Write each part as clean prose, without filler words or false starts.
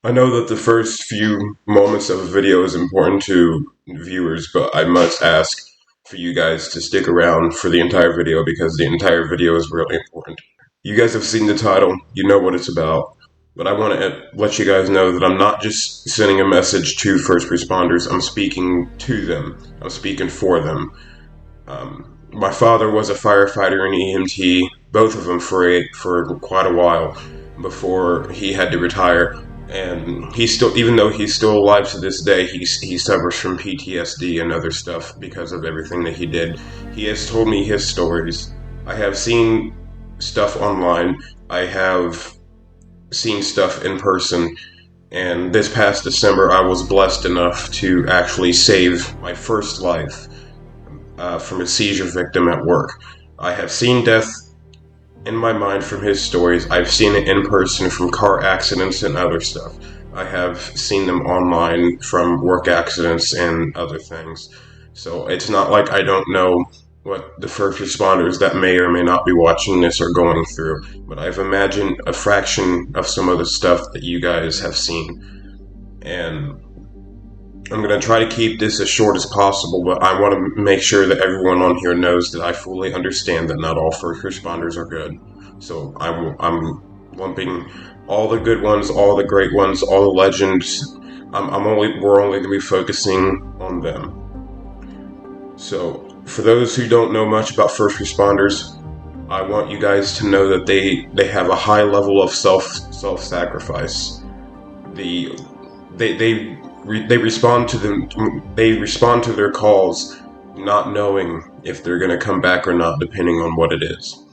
I know that the first few moments of a video is important to viewers, but I must ask for you guys to stick around for the entire video because the entire video is really important. You guys have seen the title, you know what it's about, but I want to let you guys know that I'm not just sending a message to first responders, I'm speaking to them, I'm speaking for them. My father was a firefighter and EMT, both of them for quite a while before he had to retire. And he still, even though he's still alive to this day, he suffers from PTSD and other stuff because of everything that he did. He has told me his stories. I have seen stuff online. I have seen stuff in person. And this past December, I was blessed enough to actually save my first life from a seizure victim at work. I have seen death in my mind from his stories. I've seen it in person from car accidents and other stuff. I have seen them online from work accidents and other things. So it's not like I don't know what the first responders that may or may not be watching this are going through, but I've imagined a fraction of some of the stuff that you guys have seen. And I'm going to try to keep this as short as possible, but I want to make sure that everyone on here knows that I fully understand that not all first responders are good. So I'm lumping all the good ones, all the great ones, all the legends. We're only going to be focusing on them. So for those who don't know much about first responders, I want you guys to know that they have a high level of self-sacrifice. They respond to their calls not knowing if they're going to come back or not, depending on what it is.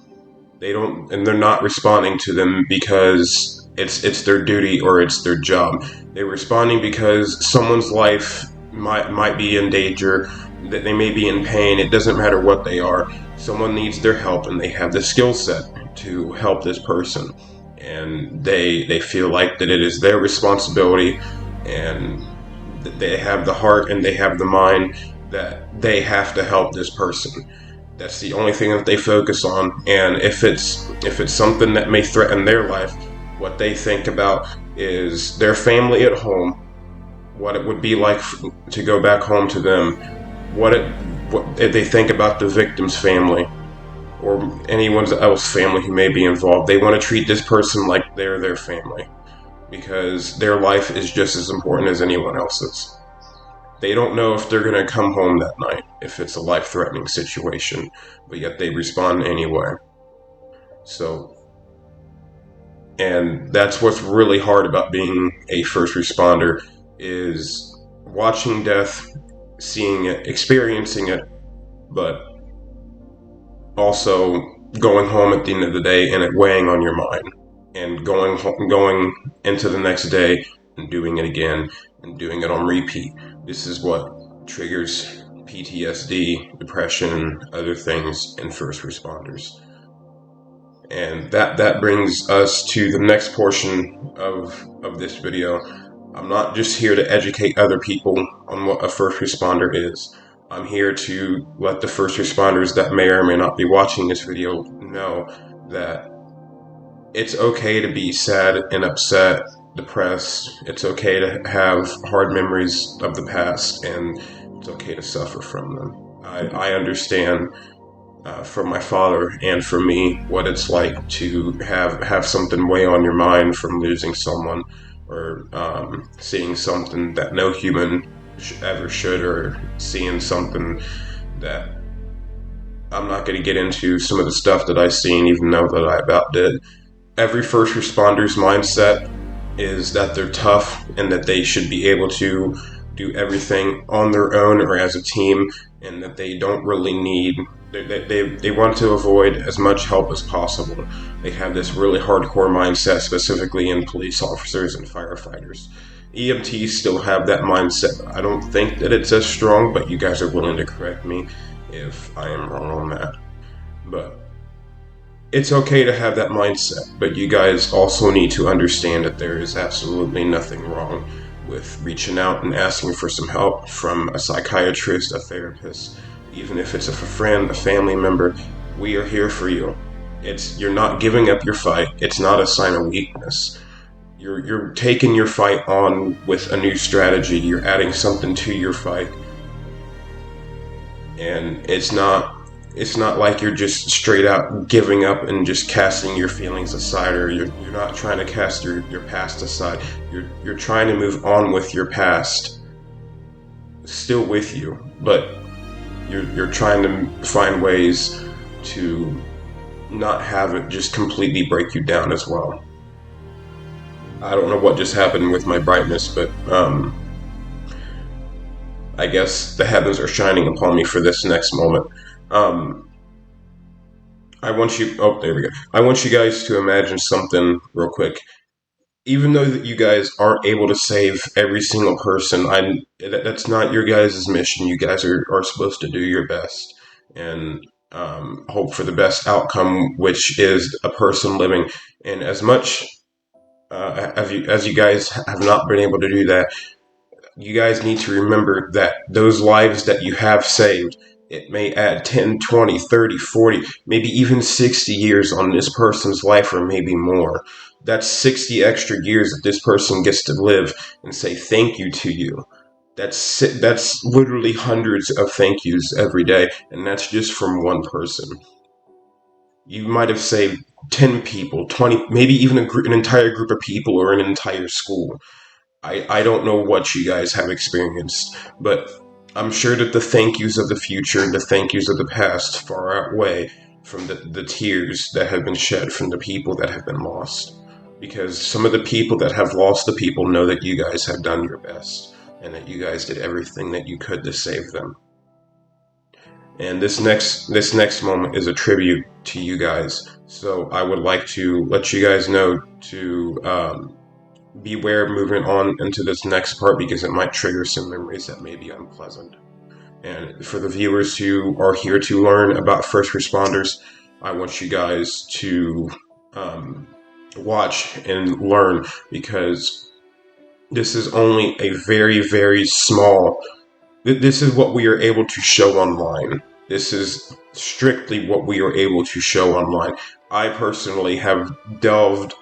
They're not responding to them because it's their duty or it's their job. They're responding because someone's life might be in danger, that they may be in pain. It doesn't matter what they are. Someone needs their help and they have the skill set to help this person. And they feel like that it is their responsibility, and they have the heart and they have the mind that they have to help this person. That's the only thing that they focus on. And if it's something that may threaten their life, what they think about is their family at home, what it would be like to go back home to them, what they think about the victim's family or anyone else's family who may be involved. They want to treat this person like they're their family, because their life is just as important as anyone else's. They don't know if they're going to come home that night, if it's a life-threatening situation, but yet they respond anyway. So, and that's what's really hard about being a first responder, is watching death, seeing it, experiencing it, but also going home at the end of the day and it weighing on your mind, and going into the next day and doing it again and doing it on repeat. This is what triggers PTSD, depression, other things in first responders. And that brings us to the next portion of this video. I'm not just here to educate other people on what a first responder is. I'm here to let the first responders that may or may not be watching this video know that it's okay to be sad and upset, depressed. It's okay to have hard memories of the past, and it's okay to suffer from them. I understand from my father and from me what it's like to have something weigh on your mind from losing someone, or seeing something that no human ever should, or seeing something that I'm not going to get into some of the stuff that I've seen, even though that I about did. Every first responder's mindset is that they're tough and that they should be able to do everything on their own or as a team, and that they don't really need, they want to avoid as much help as possible. They have this really hardcore mindset, specifically in police officers and firefighters. EMTs still have that mindset. I don't think that it's as strong, but you guys are willing to correct me if I am wrong on that. But it's okay to have that mindset, but you guys also need to understand that there is absolutely nothing wrong with reaching out and asking for some help from a psychiatrist, a therapist, even if it's a friend, a family member. We are here for you. You're not giving up your fight. It's not a sign of weakness. You're taking your fight on with a new strategy. You're adding something to your fight, and it's not like you're just straight out giving up and just casting your feelings aside, or you're not trying to cast your past aside. You're trying to move on with your past, still with you, but you're trying to find ways to not have it just completely break you down as well. I don't know what just happened with my brightness, but I guess the heavens are shining upon me for this next moment. I want you. Oh, there we go. I want you guys to imagine something real quick. Even though that you guys aren't able to save every single person, that's not your guys' mission. You guys are supposed to do your best and hope for the best outcome, which is a person living. And as much as you guys have not been able to do that, you guys need to remember that those lives that you have saved, it may add 10, 20, 30, 40, maybe even 60 years on this person's life, or maybe more. That's 60 extra years that this person gets to live and say thank you to you. That's literally hundreds of thank yous every day, and that's just from one person. You might have saved 10 people, 20, maybe even an entire group of people, or an entire school. I don't know what you guys have experienced, but I'm sure that the thank yous of the future and the thank yous of the past far outweigh from the tears that have been shed from the people that have been lost. Because some of the people that have lost the people know that you guys have done your best, and that you guys did everything that you could to save them. And this next moment is a tribute to you guys. So I would like to let you guys know to beware moving on into this next part, because it might trigger some memories that may be unpleasant. And for the viewers who are here to learn about first responders, I want you guys to watch and learn, because this is only a very, very small. This is what we are able to show online. This is strictly what we are able to show online. I personally have delved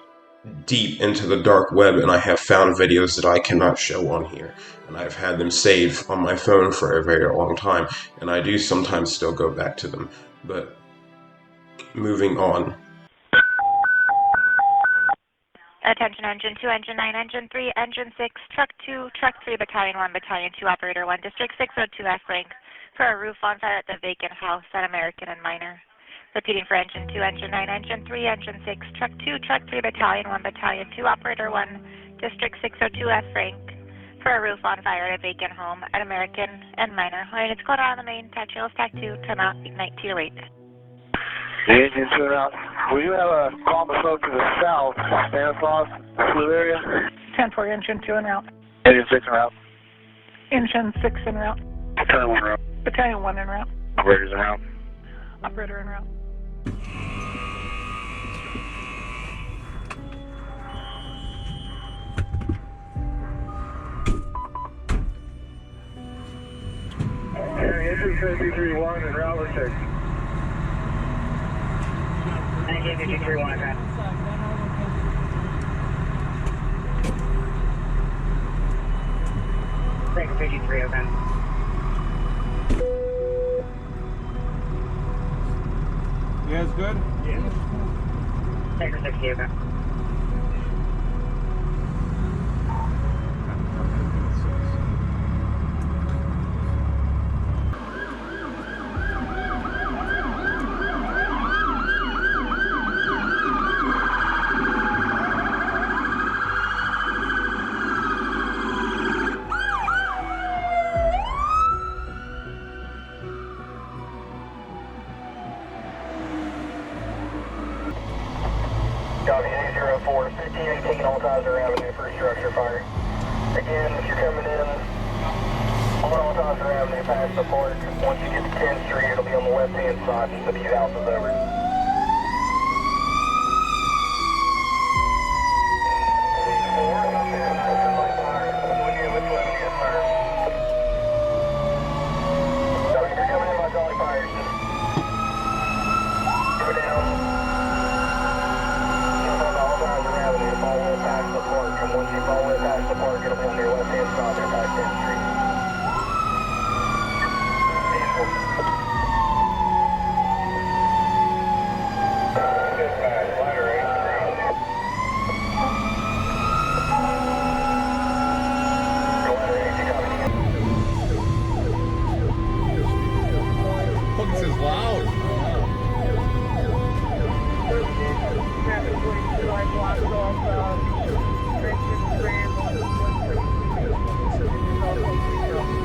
deep into the dark web, and I have found videos that I cannot show on here, and I've had them saved on my phone for a very long time, and I do sometimes still go back to them. But moving on. Attention Engine 2, Engine 9, Engine 3, Engine 6, Truck 2, Truck 3, Battalion 1, Battalion 2, Operator 1, District 602F rank for a roof on fire at the vacant house at American and Minor. Repeating for Engine 2, Engine 9, Engine 3, Engine 6, Truck 2, Truck 3, Battalion 1, Battalion 2, Operator 1, District 602F rank for a roof on fire at a vacant home at American and Minor. All right, it's going on the main, Tac Channel Stack 2, timeout, ignite to your 8. Engine 2 out. We do have a call flow to the south, Stanislaus, Blue area. 10-4, Engine 2 en route. Engine 6 en route. Engine 6 en route. Battalion 1 en route. Battalion 1 en route. Operators en route. Operator en route. Engine 5331 en route, we're 6. Engine 5331 en route. Sector 53, okay. You guys good? Yeah. Sector 60, okay. Copy 804, 15 taking all Kaiser Avenue for structure fire. Again, if you're coming in on all Kaiser Avenue past the park, once you get to 10th Street, it'll be on the left-hand side, just a few houses over.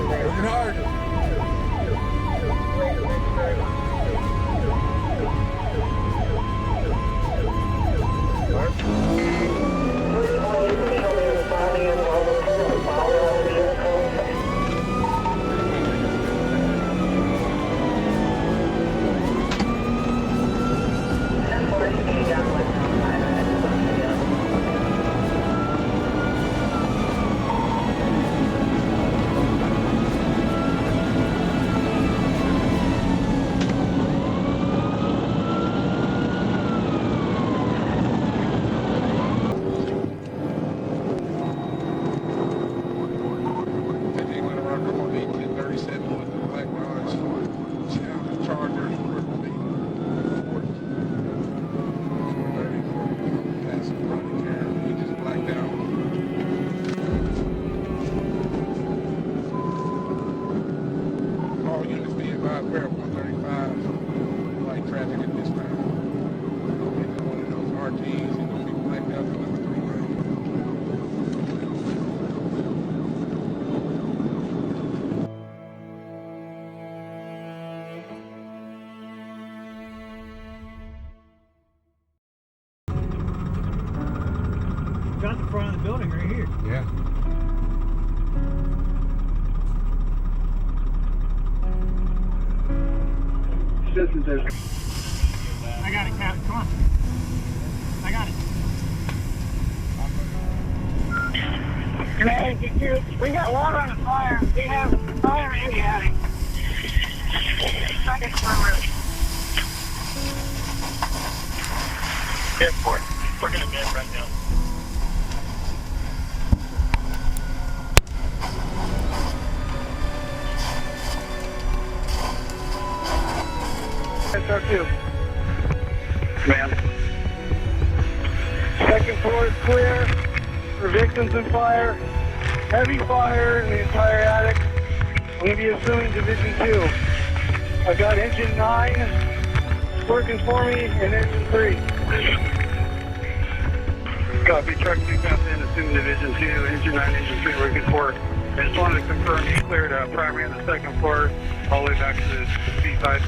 Working hard. Got the front of the building right here. Yeah. I got it, Cap. Come on. I got it. Hey, we got water on the fire. We have fire in the attic. Second floor. Airport. We're gonna get right now. SR2. Command. Second floor is clear for victims in fire. Heavy fire in the entire attic. I'm going to be assuming Division 2. I've got engine 9 working for me and engine 3. Copy, truck 2 passed in, assuming Division 2, engine 9, engine 3 working for. I just wanted to confirm you cleared primary on the second floor all the way back to the seaside.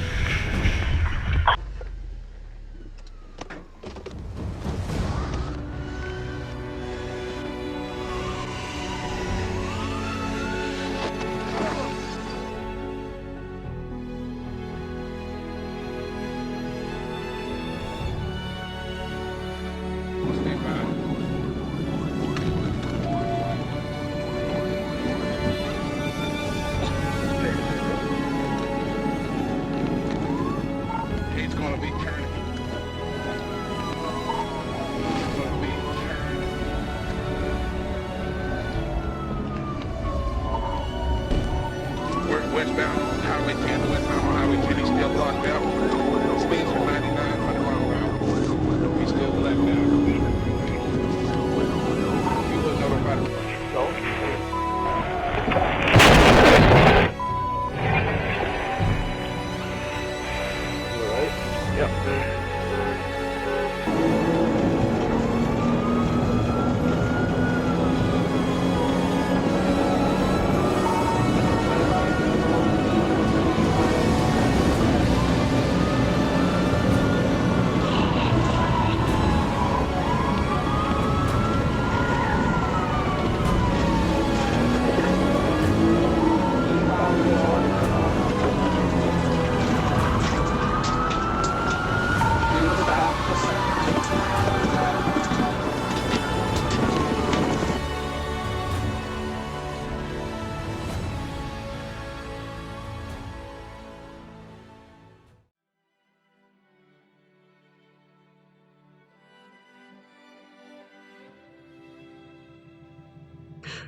Westbound Highway 10, westbound on Highway 10, he's still blocked out. Speeds are 99, 100 mile an hour. He's still blacked out. You will notify him. All right? Yep.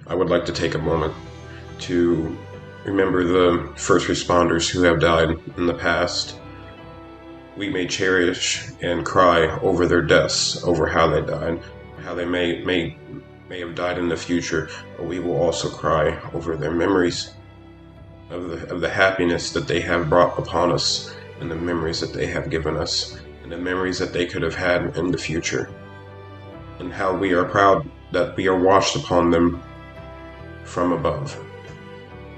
I would like to take a moment to remember the first responders who have died in the past. We may cherish and cry over their deaths, over how they died, how they may have died in the future, but we will also cry over their memories of the happiness that they have brought upon us and the memories that they have given us, and the memories that they could have had in the future, and how we are proud that we are watched upon them from above,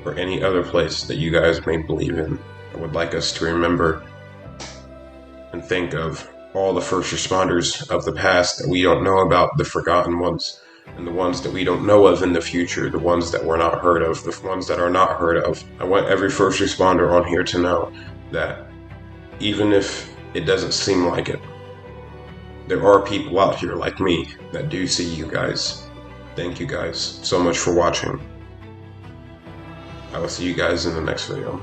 or any other place that you guys may believe in. I would like us to remember and think of all the first responders of the past that we don't know about, the forgotten ones, and the ones that we don't know of in the future, the ones that were not heard of, the ones that are not heard of. I want every first responder on here to know that even if it doesn't seem like it, there are people out here like me that do see you guys. Thank you guys so much for watching. I will see you guys in the next video.